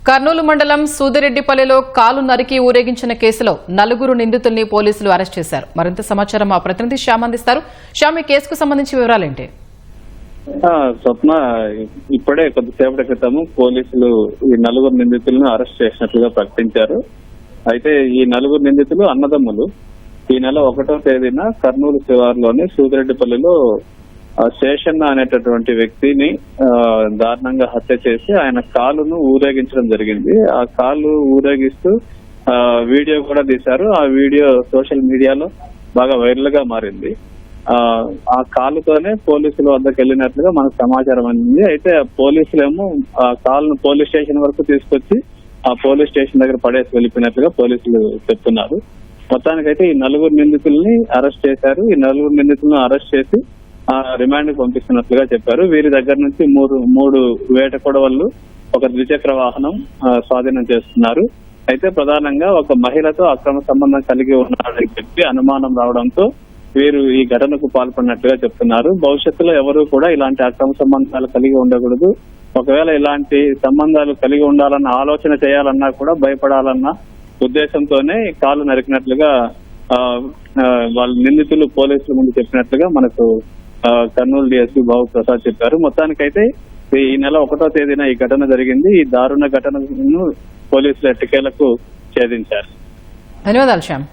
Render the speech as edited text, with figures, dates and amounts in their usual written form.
కర్నూలు మండలం సూదిరెడ్డిపల్లిలో కాలు నరికి ఊరేగించిన కేసులో 4 నిందితుల్ని పోలీసులు అరెస్ట్ చేశారు. మరింత సమాచారం మా ప్రతినిధి శ్యామ్ అందిస్తారు. శ్యామ్, ఈ కేసుకు సంబంధించి వివరాలేంటి? స్వప్న, ఇప్పుడే కొద్దిసేపటి క్రితము పోలీసులు ఈ 4 నిందితులను అరెస్ట్ చేసినట్లుగా ప్రకటించారు. అయితే ఈ 4 నిందితులు అన్నదమ్ములు. ఈ నెల 1వ తేదీన కర్నూలు శివారులోని సూదిరెడ్డిపల్లిలో శేషన్న అనేటటువంటి వ్యక్తిని దారుణంగా హత్య చేసి ఆయన కాలును ఊరేగించడం జరిగింది. ఆ కాలు ఊరేగిస్తూ వీడియో కూడా తీశారు. ఆ వీడియో సోషల్ మీడియాలో బాగా వైరల్ గా మారింది. ఆ కాలుతోనే పోలీసుల వద్దకు వెళ్ళినట్లుగా మనకు సమాచారం అందింది. అయితే పోలీసులేమో ఆ కాలును పోలీస్ స్టేషన్ వరకు తీసుకొచ్చి ఆ పోలీస్ స్టేషన్ దగ్గర పడేసి వెళ్ళిపోయినట్లుగా పోలీసులు చెప్తున్నారు. మొత్తానికైతే ఈ 4 నిందితుల్ని అరెస్ట్ చేశారు. ఈ 4 నిందితులను అరెస్ట్ చేసి రిమాండ్ కి పంపిస్తున్నట్లుగా చెప్పారు. వీరి దగ్గర నుంచి మూడు వేట కొడవళ్లు, ఒక ద్విచక్ర వాహనం స్వాధీనం చేస్తున్నారు. అయితే ప్రధానంగా ఒక మహిళతో అక్రమ సంబంధం కలిగి ఉన్నాడని చెప్పి అనుమానం రావడంతో వీరు ఈ ఘటనకు పాల్పడినట్లుగా చెప్తున్నారు. భవిష్యత్తులో ఎవరు కూడా ఇలాంటి అక్రమ సంబంధాలు కలిగి ఉండకూడదు. ఒకవేళ ఇలాంటి సంబంధాలు కలిగి ఉండాలన్న ఆలోచన చేయాలన్నా కూడా భయపడాలన్న ఉద్దేశంతోనే కాలు నరికినట్లుగా వాళ్ళ నిందితులు పోలీసుల ముందు చెప్పినట్లుగా మనకు కర్నూలు డిఎస్పీ బాబు ప్రసాద్ చెప్పారు. మొత్తానికైతే ఈ నెల 1వ తేదీన ఈ ఘటన జరిగింది. ఈ దారుణ ఘటనను పోలీసులు ఎట్టకేలకు ఛేదించారు. ధన్యవాదాలు శ్యామ్.